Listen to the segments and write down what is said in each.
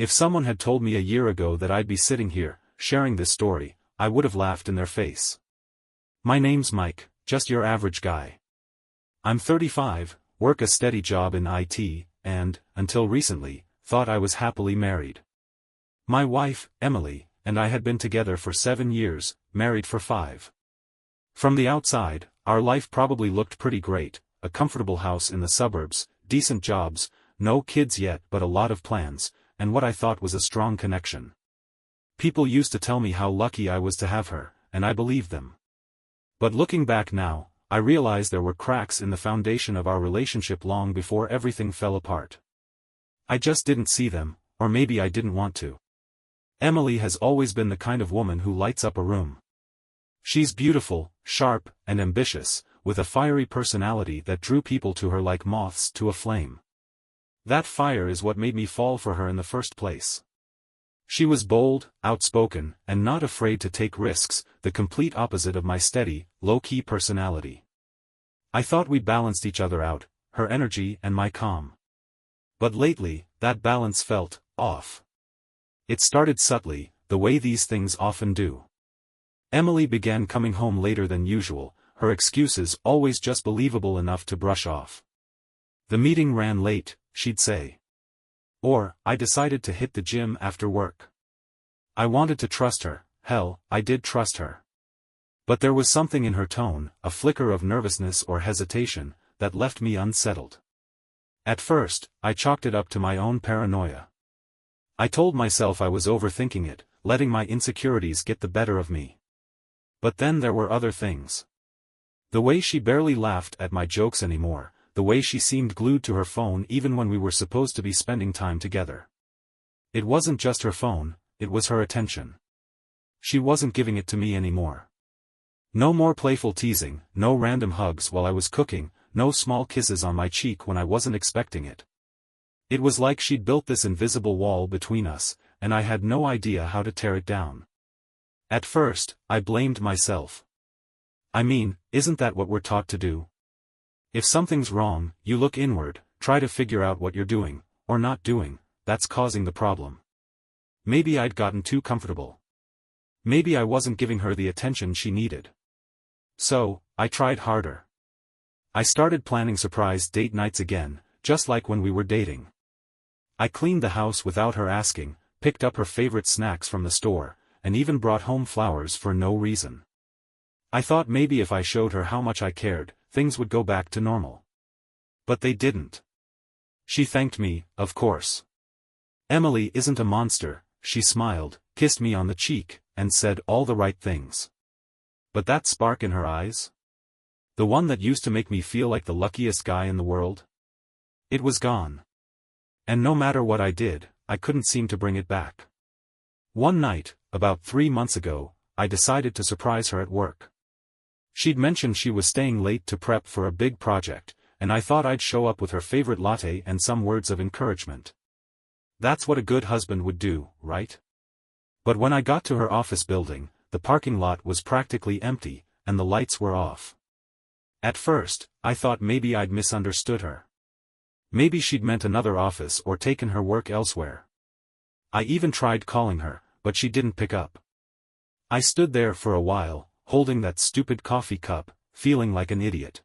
If someone had told me a year ago that I'd be sitting here, sharing this story, I would have laughed in their face. My name's Mike, just your average guy. I'm 35, work a steady job in IT, and, until recently, thought I was happily married. My wife, Emily, and I had been together for 7 years, married for 5. From the outside, our life probably looked pretty great, a comfortable house in the suburbs, decent jobs, no kids yet but a lot of plans, and what I thought was a strong connection. People used to tell me how lucky I was to have her, and I believed them. But looking back now, I realized there were cracks in the foundation of our relationship long before everything fell apart. I just didn't see them, or maybe I didn't want to. Emily has always been the kind of woman who lights up a room. She's beautiful, sharp, and ambitious, with a fiery personality that drew people to her like moths to a flame. That fire is what made me fall for her in the first place. She was bold, outspoken, and not afraid to take risks, the complete opposite of my steady, low-key personality. I thought we balanced each other out, her energy and my calm. But lately, that balance felt off. It started subtly, the way these things often do. Emily began coming home later than usual, her excuses always just believable enough to brush off. The meeting ran late, she'd say. Or, I decided to hit the gym after work. I wanted to trust her, hell, I did trust her. But there was something in her tone, a flicker of nervousness or hesitation, that left me unsettled. At first, I chalked it up to my own paranoia. I told myself I was overthinking it, letting my insecurities get the better of me. But then there were other things. The way she barely laughed at my jokes anymore, the way she seemed glued to her phone even when we were supposed to be spending time together. It wasn't just her phone, it was her attention. She wasn't giving it to me anymore. No more playful teasing, no random hugs while I was cooking, no small kisses on my cheek when I wasn't expecting it. It was like she'd built this invisible wall between us, and I had no idea how to tear it down. At first, I blamed myself. I mean, isn't that what we're taught to do? If something's wrong, you look inward, try to figure out what you're doing, or not doing, that's causing the problem. Maybe I'd gotten too comfortable. Maybe I wasn't giving her the attention she needed. So, I tried harder. I started planning surprise date nights again, just like when we were dating. I cleaned the house without her asking, picked up her favorite snacks from the store, and even brought home flowers for no reason. I thought maybe if I showed her how much I cared, things would go back to normal. But they didn't. She thanked me, of course. Emily isn't a monster, she smiled, kissed me on the cheek, and said all the right things. But that spark in her eyes? The one that used to make me feel like the luckiest guy in the world? It was gone. And no matter what I did, I couldn't seem to bring it back. One night, about 3 months ago, I decided to surprise her at work. She'd mentioned she was staying late to prep for a big project, and I thought I'd show up with her favorite latte and some words of encouragement. That's what a good husband would do, right? But when I got to her office building, the parking lot was practically empty, and the lights were off. At first, I thought maybe I'd misunderstood her. Maybe she'd meant another office or taken her work elsewhere. I even tried calling her, but she didn't pick up. I stood there for a while, holding that stupid coffee cup, feeling like an idiot.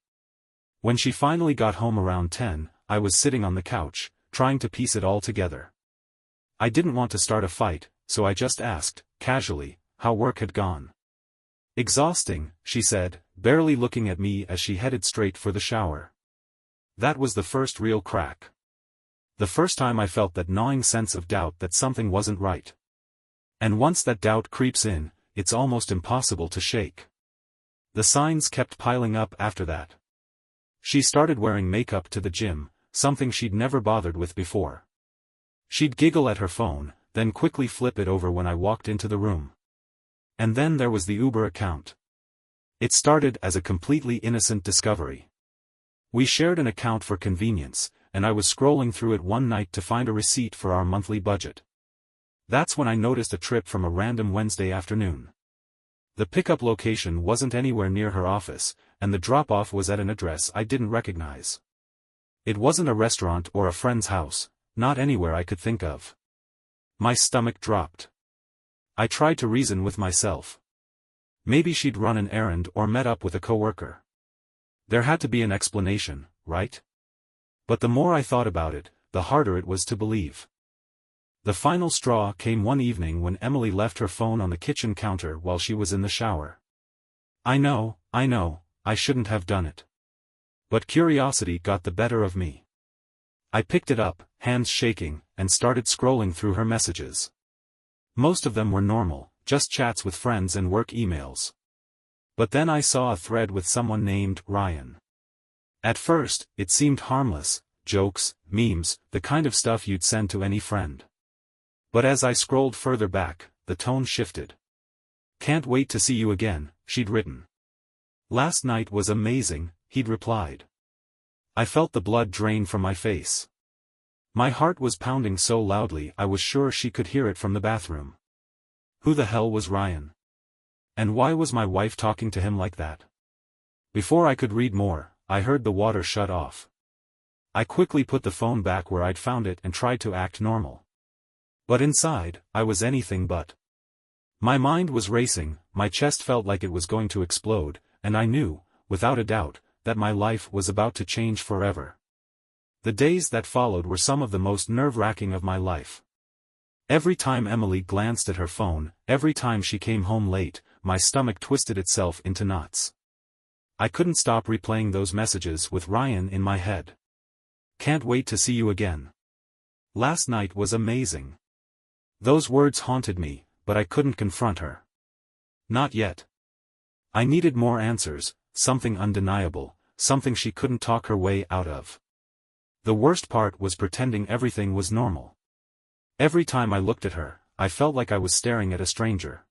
When she finally got home around 10, I was sitting on the couch, trying to piece it all together. I didn't want to start a fight, so I just asked, casually, how work had gone. Exhausting, she said, barely looking at me as she headed straight for the shower. That was the first real crack. The first time I felt that gnawing sense of doubt that something wasn't right. And once that doubt creeps in, it's almost impossible to shake. The signs kept piling up after that. She started wearing makeup to the gym, something she'd never bothered with before. She'd giggle at her phone, then quickly flip it over when I walked into the room. And then there was the Uber account. It started as a completely innocent discovery. We shared an account for convenience, and I was scrolling through it one night to find a receipt for our monthly budget. That's when I noticed a trip from a random Wednesday afternoon. The pickup location wasn't anywhere near her office, and the drop-off was at an address I didn't recognize. It wasn't a restaurant or a friend's house, not anywhere I could think of. My stomach dropped. I tried to reason with myself. Maybe she'd run an errand or met up with a coworker. There had to be an explanation, right? But the more I thought about it, the harder it was to believe. The final straw came one evening when Emily left her phone on the kitchen counter while she was in the shower. I know, I shouldn't have done it. But curiosity got the better of me. I picked it up, hands shaking, and started scrolling through her messages. Most of them were normal, just chats with friends and work emails. But then I saw a thread with someone named Ryan. At first, it seemed harmless, jokes, memes, the kind of stuff you'd send to any friend. But as I scrolled further back, the tone shifted. Can't wait to see you again, she'd written. Last night was amazing, he'd replied. I felt the blood drain from my face. My heart was pounding so loudly I was sure she could hear it from the bathroom. Who the hell was Ryan? And why was my wife talking to him like that? Before I could read more, I heard the water shut off. I quickly put the phone back where I'd found it and tried to act normal. But inside, I was anything but. My mind was racing, my chest felt like it was going to explode, and I knew, without a doubt, that my life was about to change forever. The days that followed were some of the most nerve-wracking of my life. Every time Emily glanced at her phone, every time she came home late, my stomach twisted itself into knots. I couldn't stop replaying those messages with Ryan in my head. Can't wait to see you again. Last night was amazing. Those words haunted me, but I couldn't confront her. Not yet. I needed more answers, something undeniable, something she couldn't talk her way out of. The worst part was pretending everything was normal. Every time I looked at her, I felt like I was staring at a stranger.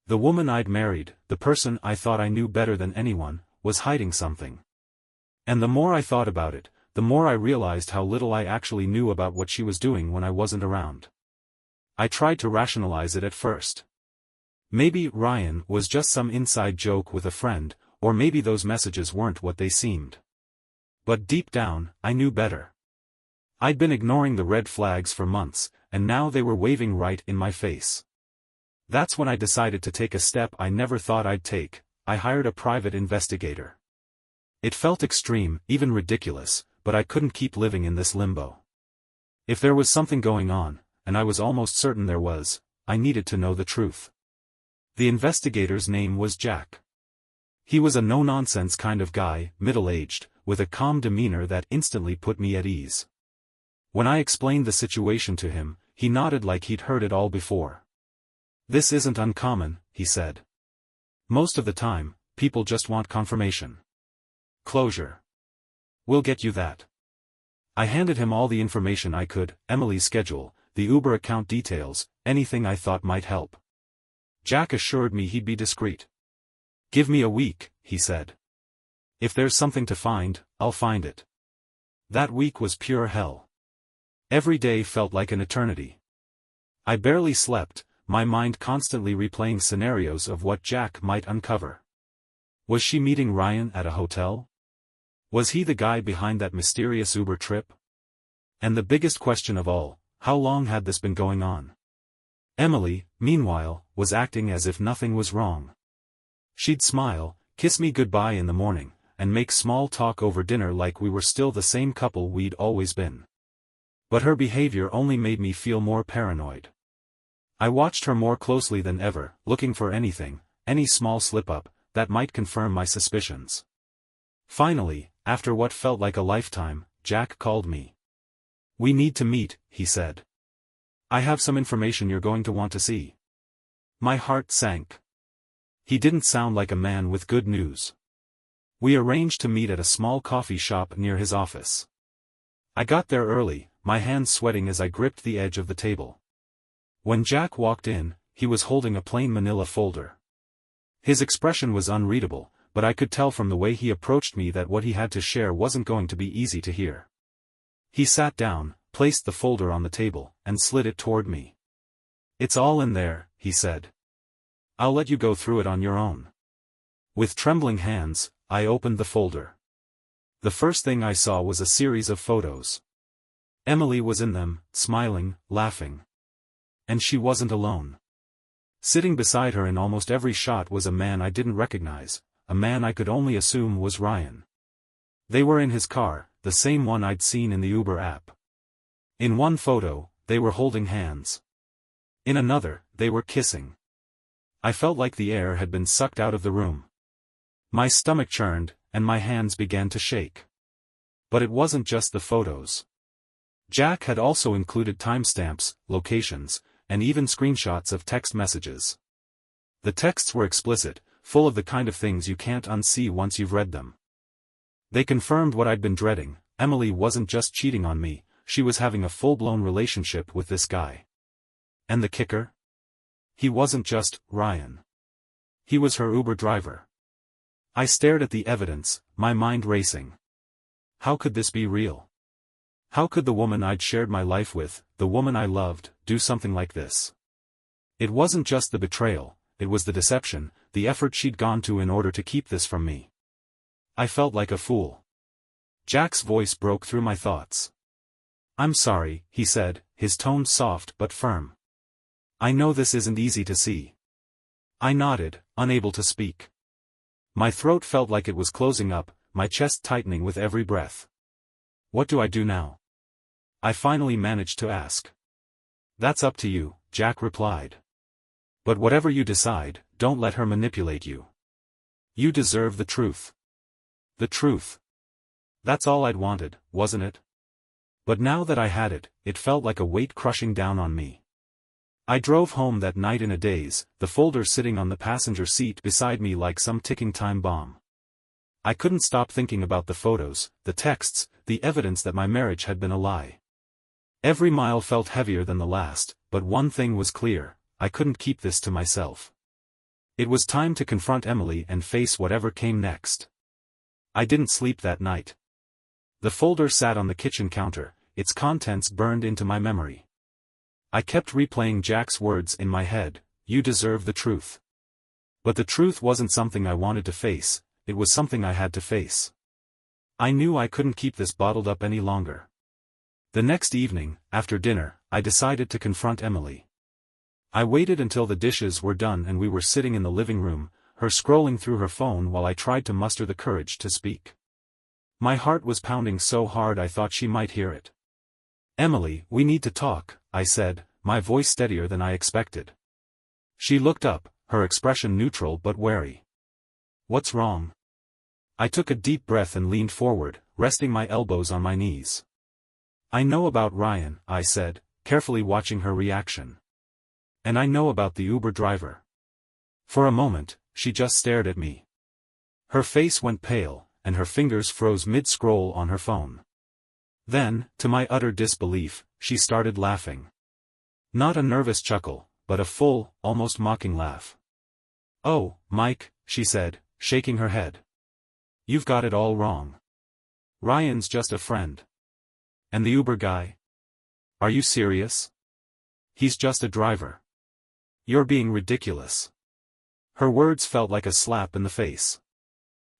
The woman I'd married, the person I thought I knew better than anyone, was hiding something. And the more I thought about it, the more I realized how little I actually knew about what she was doing when I wasn't around. I tried to rationalize it at first. Maybe Ryan was just some inside joke with a friend, or maybe those messages weren't what they seemed. But deep down, I knew better. I'd been ignoring the red flags for months, and now they were waving right in my face. That's when I decided to take a step I never thought I'd take. I hired a private investigator. It felt extreme, even ridiculous, but I couldn't keep living in this limbo. If there was something going on, and I was almost certain there was, I needed to know the truth. The investigator's name was Jack. He was a no-nonsense kind of guy, middle-aged, with a calm demeanor that instantly put me at ease. When I explained the situation to him, he nodded like he'd heard it all before. This isn't uncommon, he said. Most of the time, people just want confirmation. Closure. We'll get you that. I handed him all the information I could, Emily's schedule, the Uber account details, anything I thought might help. Jack assured me he'd be discreet. Give me a week, he said. If there's something to find, I'll find it. That week was pure hell. Every day felt like an eternity. I barely slept, my mind constantly replaying scenarios of what Jack might uncover. Was she meeting Ryan at a hotel? Was he the guy behind that mysterious Uber trip? And the biggest question of all, how long had this been going on? Emily, meanwhile, was acting as if nothing was wrong. She'd smile, kiss me goodbye in the morning, and make small talk over dinner like we were still the same couple we'd always been. But her behavior only made me feel more paranoid. I watched her more closely than ever, looking for anything, any small slip-up, that might confirm my suspicions. Finally, after what felt like a lifetime, Jack called me. We need to meet, he said. I have some information you're going to want to see. My heart sank. He didn't sound like a man with good news. We arranged to meet at a small coffee shop near his office. I got there early, my hands sweating as I gripped the edge of the table. When Jack walked in, he was holding a plain manila folder. His expression was unreadable, but I could tell from the way he approached me that what he had to share wasn't going to be easy to hear. He sat down, placed the folder on the table, and slid it toward me. It's all in there, he said. I'll let you go through it on your own. With trembling hands, I opened the folder. The first thing I saw was a series of photos. Emily was in them, smiling, laughing. And she wasn't alone. Sitting beside her in almost every shot was a man I didn't recognize, a man I could only assume was Ryan. They were in his car, the same one I'd seen in the Uber app. In one photo, they were holding hands. In another, they were kissing. I felt like the air had been sucked out of the room. My stomach churned, and my hands began to shake. But it wasn't just the photos. Jack had also included timestamps, locations, and even screenshots of text messages. The texts were explicit, full of the kind of things you can't unsee once you've read them. They confirmed what I'd been dreading: Emily wasn't just cheating on me, she was having a full-blown relationship with this guy. And the kicker? He wasn't just Ryan. He was her Uber driver. I stared at the evidence, my mind racing. How could this be real? How could the woman I'd shared my life with, the woman I loved, do something like this? It wasn't just the betrayal, it was the deception, the effort she'd gone to in order to keep this from me. I felt like a fool. Jack's voice broke through my thoughts. "I'm sorry," he said, his tone soft but firm. "I know this isn't easy to see." I nodded, unable to speak. My throat felt like it was closing up, my chest tightening with every breath. "What do I do now?" I finally managed to ask. "That's up to you," Jack replied. "But whatever you decide, don't let her manipulate you. You deserve the truth." The truth. That's all I'd wanted, wasn't it? But now that I had it, it felt like a weight crushing down on me. I drove home that night in a daze, the folder sitting on the passenger seat beside me like some ticking time bomb. I couldn't stop thinking about the photos, the texts, the evidence that my marriage had been a lie. Every mile felt heavier than the last, but one thing was clear: I couldn't keep this to myself. It was time to confront Emily and face whatever came next. I didn't sleep that night. The folder sat on the kitchen counter, its contents burned into my memory. I kept replaying Jack's words in my head: "You deserve the truth." But the truth wasn't something I wanted to face, it was something I had to face. I knew I couldn't keep this bottled up any longer. The next evening, after dinner, I decided to confront Emily. I waited until the dishes were done and we were sitting in the living room, her scrolling through her phone while I tried to muster the courage to speak. My heart was pounding so hard I thought she might hear it. "Emily, we need to talk," I said, my voice steadier than I expected. She looked up, her expression neutral but wary. "What's wrong?" I took a deep breath and leaned forward, resting my elbows on my knees. "I know about Ryan," I said, carefully watching her reaction. "And I know about the Uber driver." For a moment, she just stared at me. Her face went pale, and her fingers froze mid-scroll on her phone. Then, to my utter disbelief, she started laughing. Not a nervous chuckle, but a full, almost mocking laugh. "Oh, Mike," she said, shaking her head. "You've got it all wrong. Ryan's just a friend. And the Uber guy? Are you serious? He's just a driver. You're being ridiculous." Her words felt like a slap in the face.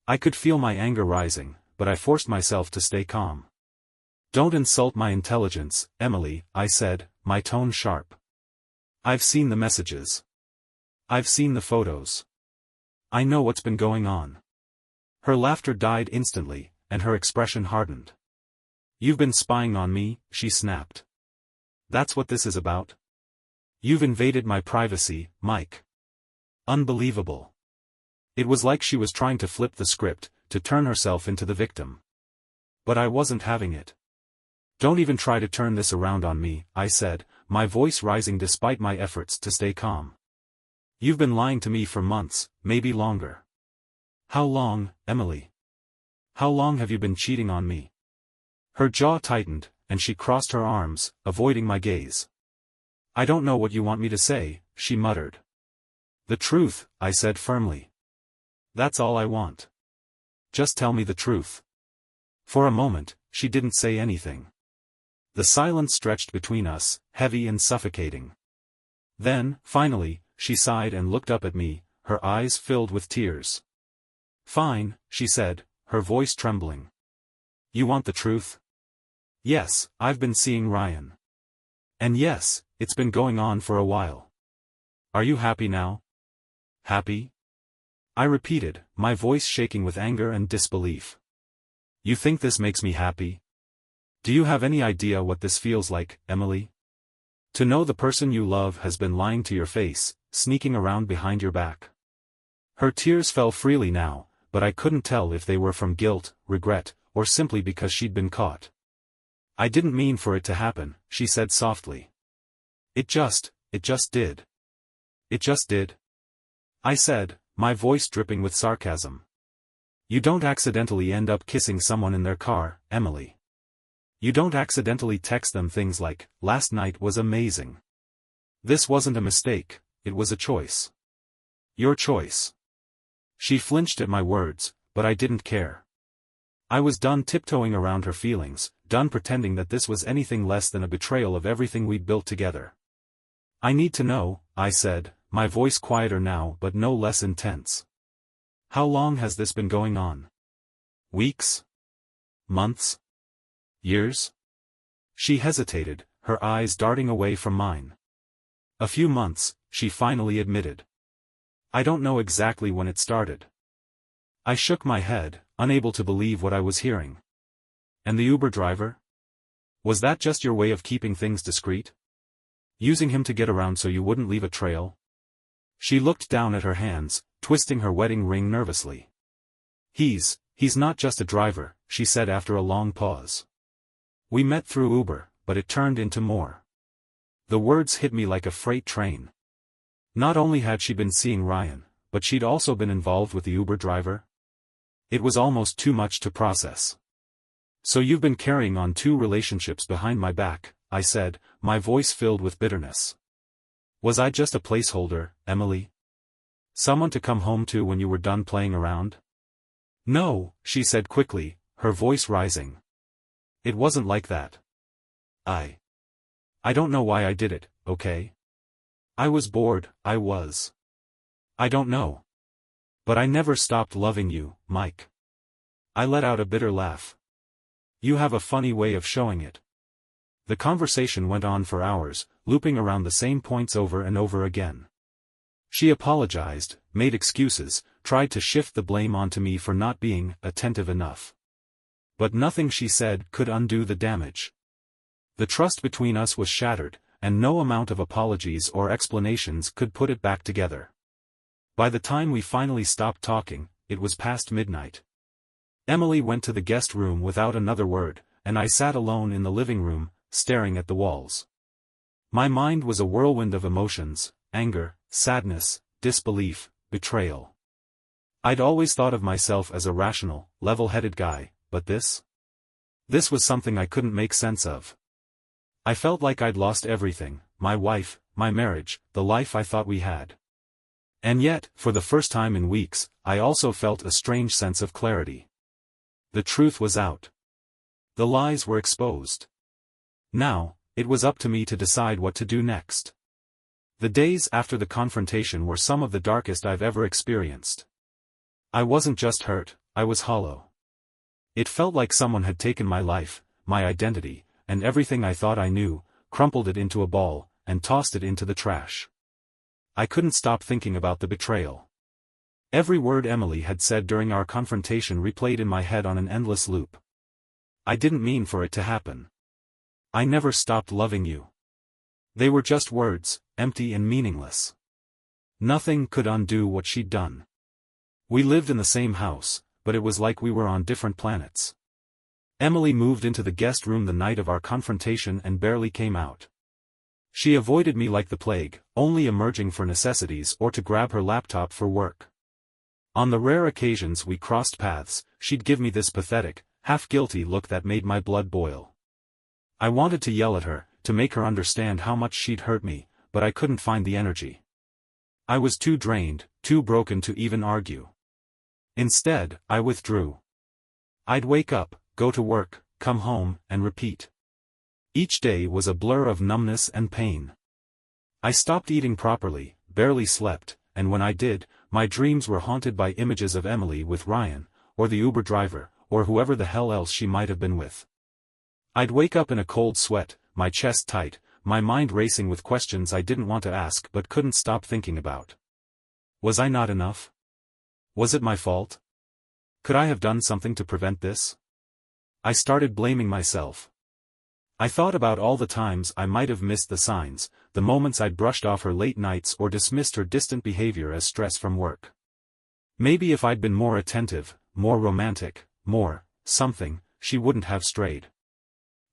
I could feel my anger rising, but I forced myself to stay calm. "Don't insult my intelligence, Emily," I said, my tone sharp. "I've seen the messages. I've seen the photos. I know what's been going on." Her laughter died instantly, and her expression hardened. "You've been spying on me," she snapped. "That's what this is about? You've invaded my privacy, Mike." Unbelievable. It was like she was trying to flip the script, to turn herself into the victim. But I wasn't having it. "Don't even try to turn this around on me," I said, my voice rising despite my efforts to stay calm. "You've been lying to me for months, maybe longer." "How long, Emily? How long have you been cheating on me?" Her jaw tightened, and she crossed her arms, avoiding my gaze. "I don't know what you want me to say," she muttered. "The truth," I said firmly. "That's all I want. Just tell me the truth." For a moment, she didn't say anything. The silence stretched between us, heavy and suffocating. Then, finally, she sighed and looked up at me, her eyes filled with tears. "Fine," she said, her voice trembling. "You want the truth?" "Yes, I've been seeing Ryan. And yes, it's been going on for a while. Are you happy now? Happy? I repeated, my voice shaking with anger and disbelief. You think this makes me happy? Do you have any idea what this feels like, Emily? To know the person you love has been lying to your face, sneaking around behind your back. Her tears fell freely now, but I couldn't tell if they were from guilt, regret, or simply because she'd been caught. I didn't mean for it to happen, she said softly. It just did. It just did. I said, my voice dripping with sarcasm. You don't accidentally end up kissing someone in their car, Emily. You don't accidentally text them things like, "Last night was amazing." This wasn't a mistake, it was a choice. Your choice. She flinched at my words, but I didn't care. I was done tiptoeing around her feelings, done pretending that this was anything less than a betrayal of everything we'd built together. I need to know, I said, my voice quieter now but no less intense. How long has this been going on? Weeks? Months? Years? She hesitated, her eyes darting away from mine. A few months, she finally admitted. I don't know exactly when it started. I shook my head, unable to believe what I was hearing. And the Uber driver? Was that just your way of keeping things discreet? Using him to get around so you wouldn't leave a trail? She looked down at her hands, twisting her wedding ring nervously. He's not just a driver, she said after a long pause. We met through Uber, but it turned into more. The words hit me like a freight train. Not only had she been seeing Ryan, but she'd also been involved with the Uber driver. It was almost too much to process. So you've been carrying on 2 relationships behind my back, I said, my voice filled with bitterness. Was I just a placeholder, Emily? Someone to come home to when you were done playing around? No, she said quickly, her voice rising. It wasn't like that. I don't know why I did it, okay? I was bored, I was. I don't know. But I never stopped loving you, Mike. I let out a bitter laugh. You have a funny way of showing it. The conversation went on for hours, looping around the same points over and over again. She apologized, made excuses, tried to shift the blame onto me for not being attentive enough. But nothing she said could undo the damage. The trust between us was shattered, and no amount of apologies or explanations could put it back together. By the time we finally stopped talking, it was past midnight. Emily went to the guest room without another word, and I sat alone in the living room, staring at the walls. My mind was a whirlwind of emotions, anger, sadness, disbelief, betrayal. I'd always thought of myself as a rational, level-headed guy, but this was something I couldn't make sense of. I felt like I'd lost everything, my wife, my marriage, the life I thought we had. And yet, for the first time in weeks, I also felt a strange sense of clarity. The truth was out. The lies were exposed. Now, it was up to me to decide what to do next. The days after the confrontation were some of the darkest I've ever experienced. I wasn't just hurt, I was hollow. It felt like someone had taken my life, my identity, and everything I thought I knew, crumpled it into a ball, and tossed it into the trash. I couldn't stop thinking about the betrayal. Every word Emily had said during our confrontation replayed in my head on an endless loop. I didn't mean for it to happen. I never stopped loving you. They were just words, empty and meaningless. Nothing could undo what she'd done. We lived in the same house, but it was like we were on different planets. Emily moved into the guest room the night of our confrontation and barely came out. She avoided me like the plague, only emerging for necessities or to grab her laptop for work. On the rare occasions we crossed paths, she'd give me this pathetic, half-guilty look that made my blood boil. I wanted to yell at her, to make her understand how much she'd hurt me, but I couldn't find the energy. I was too drained, too broken to even argue. Instead, I withdrew. I'd wake up, go to work, come home, and repeat. Each day was a blur of numbness and pain. I stopped eating properly, barely slept, and when I did, my dreams were haunted by images of Emily with Ryan, or the Uber driver, or whoever the hell else she might have been with. I'd wake up in a cold sweat, my chest tight, my mind racing with questions I didn't want to ask but couldn't stop thinking about. Was I not enough? Was it my fault? Could I have done something to prevent this? I started blaming myself. I thought about all the times I might have missed the signs, the moments I'd brushed off her late nights or dismissed her distant behavior as stress from work. Maybe if I'd been more attentive, more romantic, more something, she wouldn't have strayed.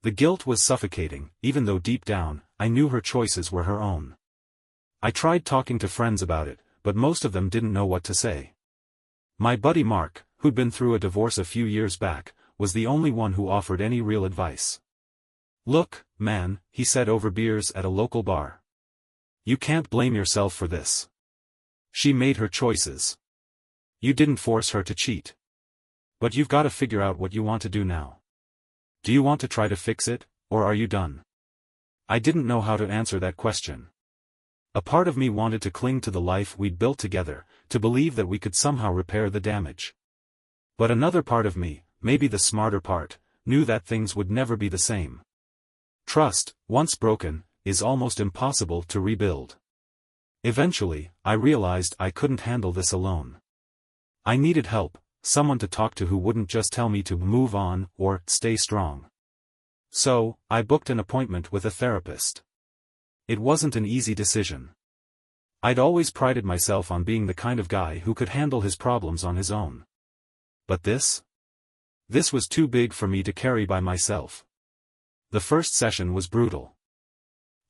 The guilt was suffocating, even though deep down, I knew her choices were her own. I tried talking to friends about it, but most of them didn't know what to say. My buddy Mark, who'd been through a divorce a few years back, was the only one who offered any real advice. "Look, man," he said over beers at a local bar. "You can't blame yourself for this. She made her choices. You didn't force her to cheat. But you've got to figure out what you want to do now. Do you want to try to fix it, or are you done?" I didn't know how to answer that question. A part of me wanted to cling to the life we'd built together, to believe that we could somehow repair the damage. But another part of me, maybe the smarter part, knew that things would never be the same. Trust, once broken, is almost impossible to rebuild. Eventually, I realized I couldn't handle this alone. I needed help, someone to talk to who wouldn't just tell me to move on or stay strong. So, I booked an appointment with a therapist. It wasn't an easy decision. I'd always prided myself on being the kind of guy who could handle his problems on his own. But this was too big for me to carry by myself. The first session was brutal.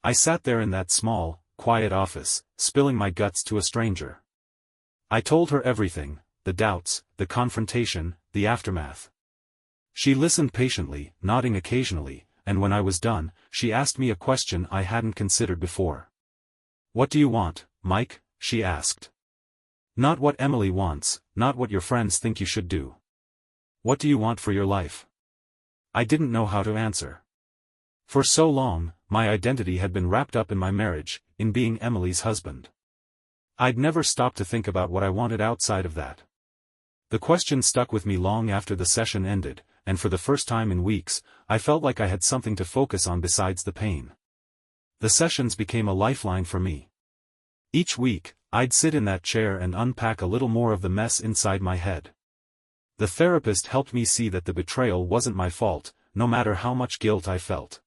I sat there in that small, quiet office, spilling my guts to a stranger. I told her everything, the doubts, the confrontation, the aftermath. She listened patiently, nodding occasionally, and when I was done, she asked me a question I hadn't considered before. "What do you want, Mike?" she asked. "Not what Emily wants, not what your friends think you should do. What do you want for your life?" I didn't know how to answer. For so long, my identity had been wrapped up in my marriage, in being Emily's husband. I'd never stopped to think about what I wanted outside of that. The question stuck with me long after the session ended, and for the first time in weeks, I felt like I had something to focus on besides the pain. The sessions became a lifeline for me. Each week, I'd sit in that chair and unpack a little more of the mess inside my head. The therapist helped me see that the betrayal wasn't my fault, no matter how much guilt I felt.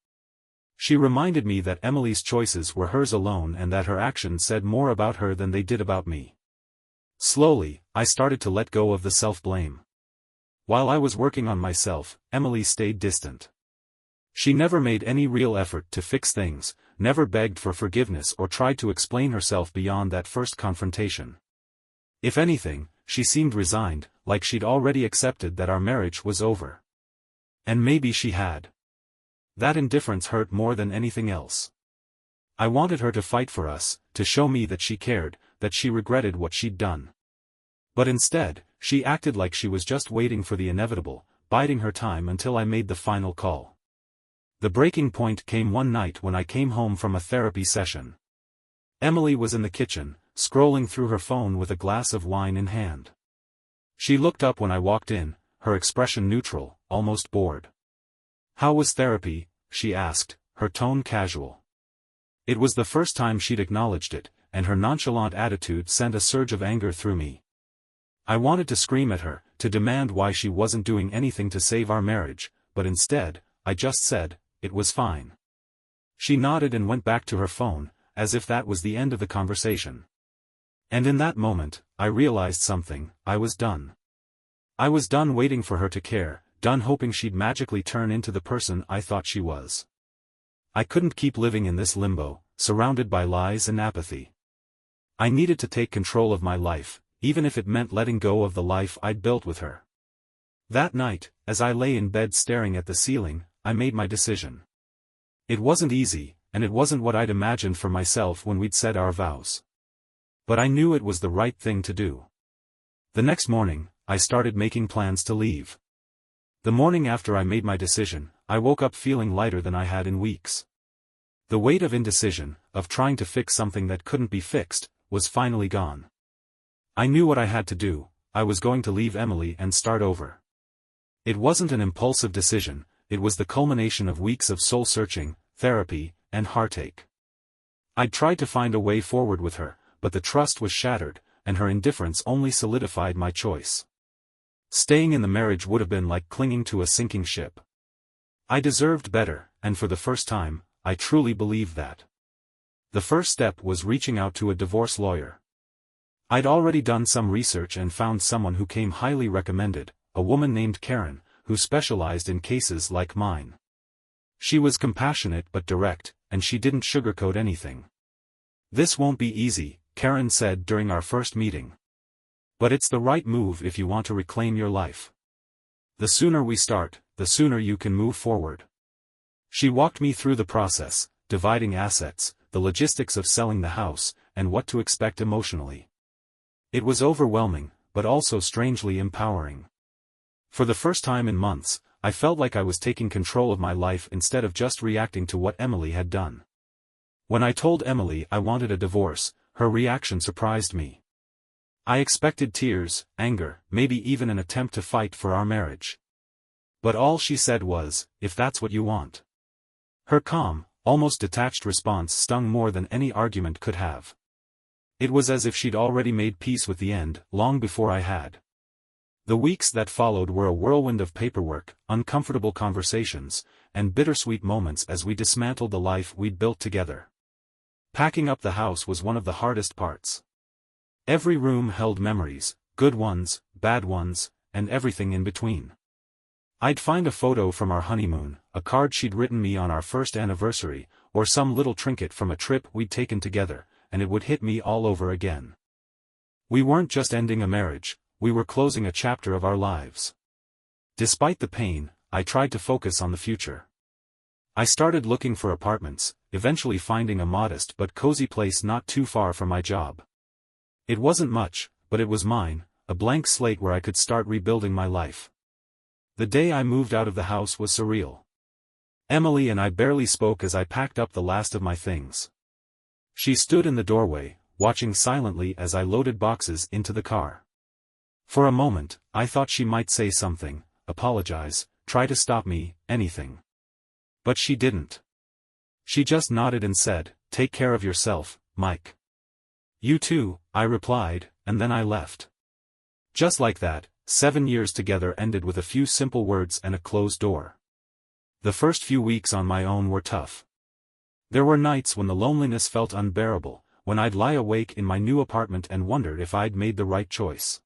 She reminded me that Emily's choices were hers alone and that her actions said more about her than they did about me. Slowly, I started to let go of the self-blame. While I was working on myself, Emily stayed distant. She never made any real effort to fix things, never begged for forgiveness or tried to explain herself beyond that first confrontation. If anything, she seemed resigned, like she'd already accepted that our marriage was over. And maybe she had. That indifference hurt more than anything else. I wanted her to fight for us, to show me that she cared, that she regretted what she'd done. But instead, she acted like she was just waiting for the inevitable, biding her time until I made the final call. The breaking point came one night when I came home from a therapy session. Emily was in the kitchen, scrolling through her phone with a glass of wine in hand. She looked up when I walked in, her expression neutral, almost bored. "How was therapy?" she asked, her tone casual. It was the first time she'd acknowledged it, and her nonchalant attitude sent a surge of anger through me. I wanted to scream at her, to demand why she wasn't doing anything to save our marriage, but instead, I just said, "It was fine." She nodded and went back to her phone, as if that was the end of the conversation. And in that moment, I realized something: I was done. I was done waiting for her to care, done hoping she'd magically turn into the person I thought she was. I couldn't keep living in this limbo, surrounded by lies and apathy. I needed to take control of my life, even if it meant letting go of the life I'd built with her. That night, as I lay in bed staring at the ceiling, I made my decision. It wasn't easy, and it wasn't what I'd imagined for myself when we'd said our vows. But I knew it was the right thing to do. The next morning, I started making plans to leave. The morning after I made my decision, I woke up feeling lighter than I had in weeks. The weight of indecision, of trying to fix something that couldn't be fixed, was finally gone. I knew what I had to do. I was going to leave Emily and start over. It wasn't an impulsive decision, it was the culmination of weeks of soul-searching, therapy, and heartache. I'd tried to find a way forward with her, but the trust was shattered, and her indifference only solidified my choice. Staying in the marriage would have been like clinging to a sinking ship. I deserved better, and for the first time, I truly believed that. The first step was reaching out to a divorce lawyer. I'd already done some research and found someone who came highly recommended, a woman named Karen, who specialized in cases like mine. She was compassionate but direct, and she didn't sugarcoat anything. "This won't be easy," Karen said during our first meeting. "But it's the right move if you want to reclaim your life. The sooner we start, the sooner you can move forward." She walked me through the process, dividing assets, the logistics of selling the house, and what to expect emotionally. It was overwhelming, but also strangely empowering. For the first time in months, I felt like I was taking control of my life instead of just reacting to what Emily had done. When I told Emily I wanted a divorce, her reaction surprised me. I expected tears, anger, maybe even an attempt to fight for our marriage. But all she said was, "If that's what you want." Her calm, almost detached response stung more than any argument could have. It was as if she'd already made peace with the end, long before I had. The weeks that followed were a whirlwind of paperwork, uncomfortable conversations, and bittersweet moments as we dismantled the life we'd built together. Packing up the house was one of the hardest parts. Every room held memories, good ones, bad ones, and everything in between. I'd find a photo from our honeymoon, a card she'd written me on our first anniversary, or some little trinket from a trip we'd taken together, and it would hit me all over again. We weren't just ending a marriage, we were closing a chapter of our lives. Despite the pain, I tried to focus on the future. I started looking for apartments, eventually finding a modest but cozy place not too far from my job. It wasn't much, but it was mine, a blank slate where I could start rebuilding my life. The day I moved out of the house was surreal. Emily and I barely spoke as I packed up the last of my things. She stood in the doorway, watching silently as I loaded boxes into the car. For a moment, I thought she might say something, apologize, try to stop me, anything. But she didn't. She just nodded and said, "Take care of yourself, Mike." "You too," I replied, and then I left. Just like that, 7 years together ended with a few simple words and a closed door. The first few weeks on my own were tough. There were nights when the loneliness felt unbearable, when I'd lie awake in my new apartment and wondered if I'd made the right choice.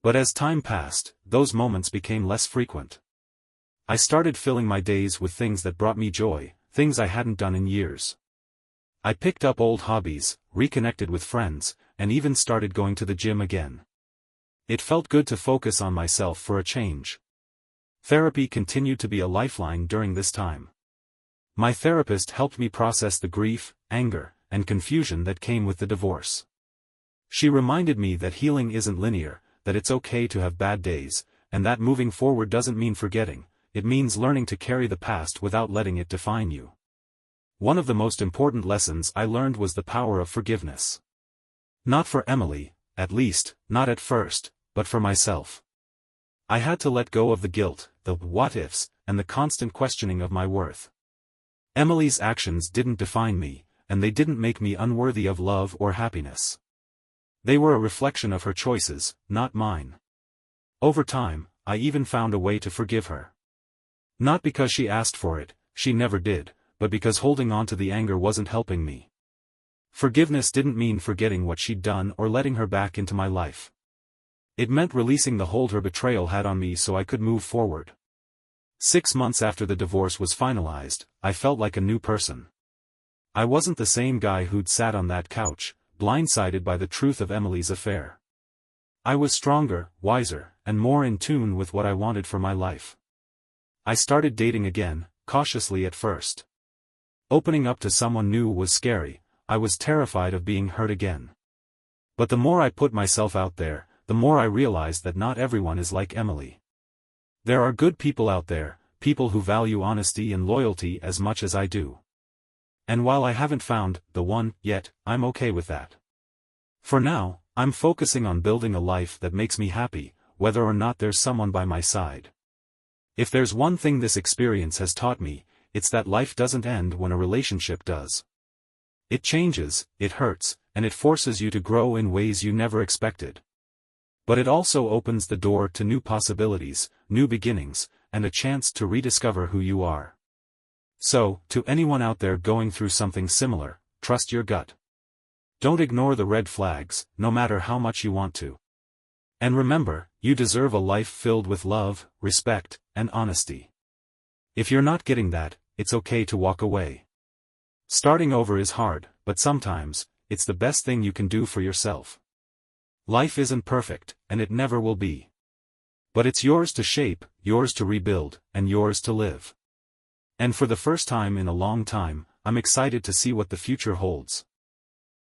But as time passed, those moments became less frequent. I started filling my days with things that brought me joy, things I hadn't done in years. I picked up old hobbies, reconnected with friends, and even started going to the gym again. It felt good to focus on myself for a change. Therapy continued to be a lifeline during this time. My therapist helped me process the grief, anger, and confusion that came with the divorce. She reminded me that healing isn't linear, that it's okay to have bad days, and that moving forward doesn't mean forgetting, it means learning to carry the past without letting it define you. One of the most important lessons I learned was the power of forgiveness. Not for Emily, at least, not at first, but for myself. I had to let go of the guilt, the what-ifs, and the constant questioning of my worth. Emily's actions didn't define me, and they didn't make me unworthy of love or happiness. They were a reflection of her choices, not mine. Over time, I even found a way to forgive her. Not because she asked for it, she never did, but because holding on to the anger wasn't helping me. Forgiveness didn't mean forgetting what she'd done or letting her back into my life. It meant releasing the hold her betrayal had on me so I could move forward. 6 months after the divorce was finalized, I felt like a new person. I wasn't the same guy who'd sat on that couch, blindsided by the truth of Emily's affair. I was stronger, wiser, and more in tune with what I wanted for my life. I started dating again, cautiously at first. Opening up to someone new was scary, I was terrified of being hurt again. But the more I put myself out there, the more I realized that not everyone is like Emily. There are good people out there, people who value honesty and loyalty as much as I do. And while I haven't found the one yet, I'm okay with that. For now, I'm focusing on building a life that makes me happy, whether or not there's someone by my side. If there's one thing this experience has taught me, it's that life doesn't end when a relationship does. It changes, it hurts, and it forces you to grow in ways you never expected. But it also opens the door to new possibilities, new beginnings, and a chance to rediscover who you are. So, to anyone out there going through something similar, trust your gut. Don't ignore the red flags, no matter how much you want to. And remember, you deserve a life filled with love, respect, and honesty. If you're not getting that, it's okay to walk away. Starting over is hard, but sometimes, it's the best thing you can do for yourself. Life isn't perfect, and it never will be. But it's yours to shape, yours to rebuild, and yours to live. And for the first time in a long time, I'm excited to see what the future holds.